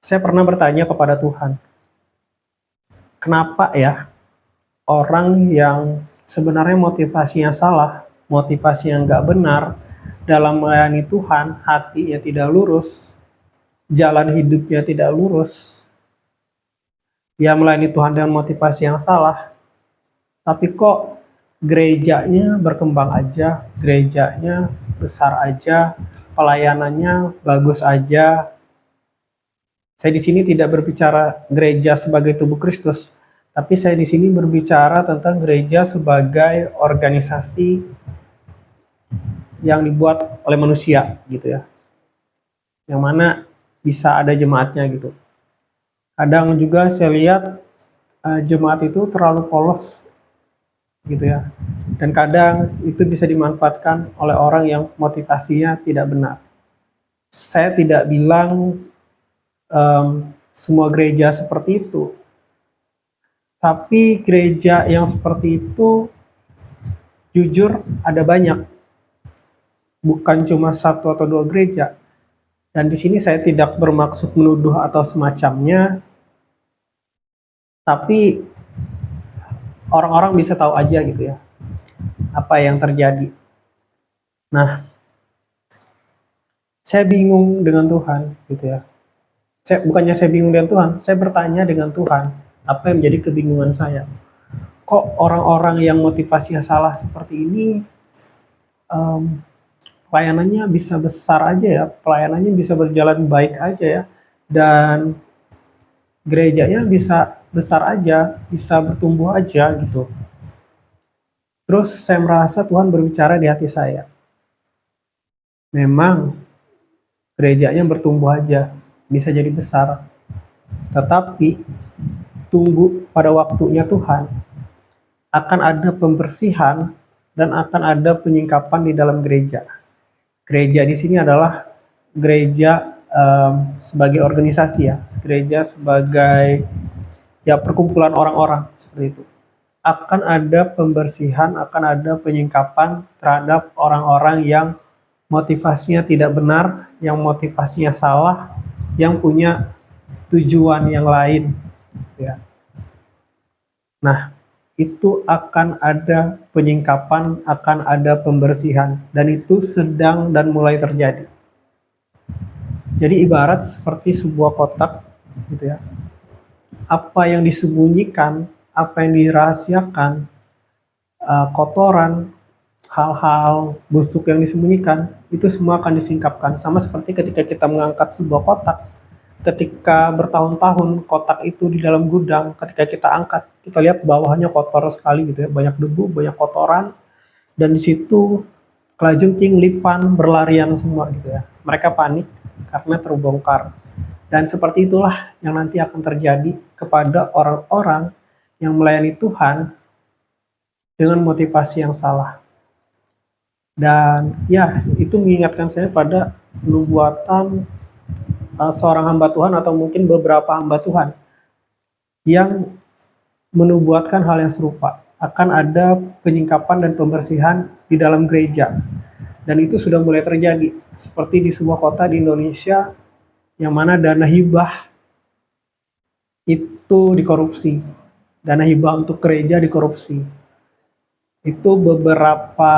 Saya pernah bertanya kepada Tuhan, kenapa ya orang yang sebenarnya motivasinya salah, motivasi yang nggak benar dalam melayani Tuhan, hatinya tidak lurus, jalan hidupnya tidak lurus, dia melayani Tuhan dengan motivasi yang salah, tapi kok gerejanya berkembang aja, gerejanya besar aja, pelayanannya bagus aja. Saya di sini tidak berbicara gereja sebagai tubuh Kristus, tapi saya di sini berbicara tentang gereja sebagai organisasi yang dibuat oleh manusia gitu ya. Yang mana bisa ada jemaatnya gitu. Kadang juga saya lihat jemaat itu terlalu polos gitu ya. Dan kadang itu bisa dimanfaatkan oleh orang yang motivasinya tidak benar. Saya tidak bilang semua gereja seperti itu, tapi gereja yang seperti itu jujur ada banyak, bukan cuma satu atau dua gereja. Dan di sini saya tidak bermaksud menuduh atau semacamnya, tapi orang-orang bisa tahu aja gitu ya apa yang terjadi. Nah, saya bingung dengan Tuhan gitu ya. Bukannya saya bingung dengan Tuhan, saya bertanya dengan Tuhan, apa yang menjadi kebingungan saya. Kok orang-orang yang motivasinya salah seperti ini pelayanannya bisa besar aja ya, pelayanannya bisa berjalan baik aja ya, dan gerejanya bisa besar aja, bisa bertumbuh aja gitu. Terus saya merasa Tuhan berbicara di hati saya. Memang gerejanya bertumbuh aja, bisa jadi besar. Tetapi tunggu pada waktunya Tuhan, akan ada pembersihan dan akan ada penyingkapan di dalam gereja. Gereja di sini adalah gereja sebagai organisasi ya, gereja sebagai ya perkumpulan orang-orang seperti itu. Akan ada pembersihan, akan ada penyingkapan terhadap orang-orang yang motivasinya tidak benar, yang motivasinya salah, yang punya tujuan yang lain. Ya. Nah, itu akan ada penyingkapan, akan ada pembersihan, dan itu sedang dan mulai terjadi. Jadi ibarat seperti sebuah kotak, gitu ya. Apa yang disembunyikan, apa yang dirahasiakan, kotoran, hal-hal busuk yang disembunyikan, itu semua akan disingkapkan. Sama seperti ketika kita mengangkat sebuah kotak, ketika bertahun-tahun kotak itu di dalam gudang, ketika kita angkat, kita lihat bawahnya kotor sekali gitu ya, banyak debu, banyak kotoran, dan di situ kelajengking, lipan, berlarian semua gitu ya. Mereka panik karena terbongkar. Dan seperti itulah yang nanti akan terjadi kepada orang-orang yang melayani Tuhan dengan motivasi yang salah. Dan ya, itu mengingatkan saya pada nubuatan seorang hamba Tuhan atau mungkin beberapa hamba Tuhan yang menubuatkan hal yang serupa. Akan ada penyingkapan dan pembersihan di dalam gereja. Dan itu sudah mulai terjadi. Seperti di sebuah kota di Indonesia yang mana dana hibah itu dikorupsi. Dana hibah untuk gereja dikorupsi. Itu beberapa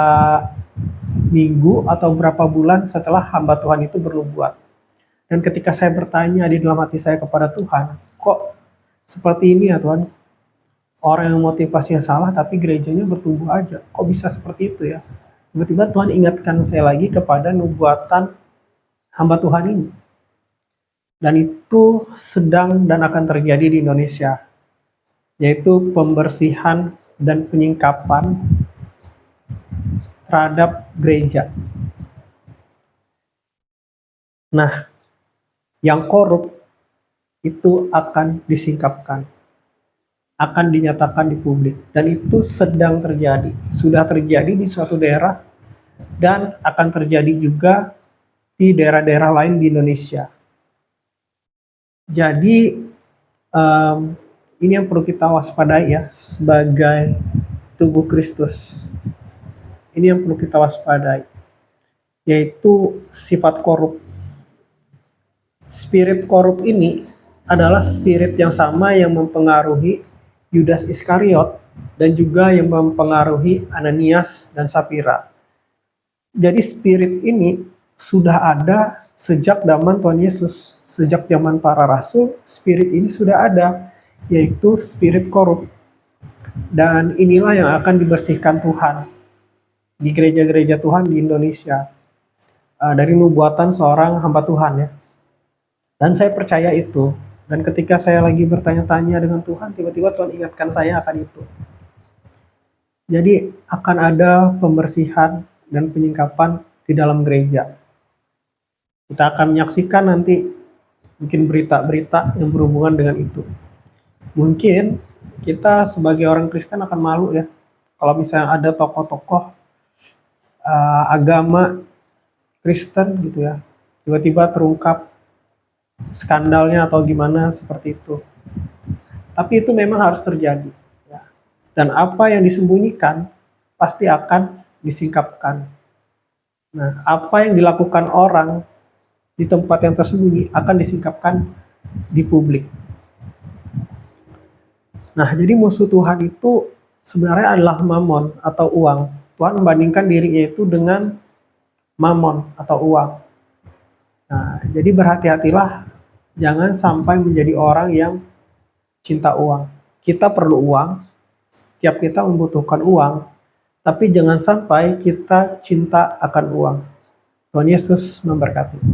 minggu atau beberapa bulan setelah hamba Tuhan itu bernubuat. Dan ketika saya bertanya di dalam hati saya kepada Tuhan, kok seperti ini ya Tuhan? Orang yang motivasinya salah tapi gerejanya bertumbuh aja. Kok bisa seperti itu ya? Tiba-tiba Tuhan ingatkan saya lagi kepada nubuatan hamba Tuhan ini. Dan itu sedang dan akan terjadi di Indonesia, yaitu pembersihan dan penyingkapan terhadap gereja. Nah, yang korup itu akan disingkapkan, akan dinyatakan di publik, dan itu sedang terjadi, sudah terjadi di suatu daerah, dan akan terjadi juga di daerah-daerah lain di Indonesia. Jadi ini yang perlu kita waspadai ya sebagai tubuh Kristus. Ini yang perlu kita waspadai, yaitu sifat korup. Spirit korup ini adalah spirit yang sama yang mempengaruhi Yudas Iskariot dan juga yang mempengaruhi Ananias dan Sapira. Jadi spirit ini sudah ada sejak zaman Tuhan Yesus, sejak zaman para rasul, spirit ini sudah ada, yaitu spirit korup. Dan inilah yang akan dibersihkan Tuhan di gereja-gereja Tuhan di Indonesia dari nubuatan seorang hamba Tuhan ya. Dan saya percaya itu. Dan ketika saya lagi bertanya-tanya dengan Tuhan, tiba-tiba Tuhan ingatkan saya akan itu. Jadi akan ada pembersihan dan penyingkapan di dalam gereja. Kita akan menyaksikan nanti mungkin berita-berita yang berhubungan dengan itu. Mungkin kita sebagai orang Kristen akan malu ya, kalau misalnya ada tokoh-tokoh agama Kristen gitu ya, tiba-tiba terungkap skandalnya atau gimana seperti itu. Tapi itu memang harus terjadi. Ya. Dan apa yang disembunyikan pasti akan disingkapkan. Nah, apa yang dilakukan orang di tempat yang tersembunyi akan disingkapkan di publik. Nah, jadi musuh Tuhan itu sebenarnya adalah mamon atau uang. Tuhan membandingkan dirinya itu dengan mamon atau uang. Nah, jadi berhati-hatilah jangan sampai menjadi orang yang cinta uang. Kita perlu uang, setiap kita membutuhkan uang, tapi jangan sampai kita cinta akan uang. Tuhan Yesus memberkati.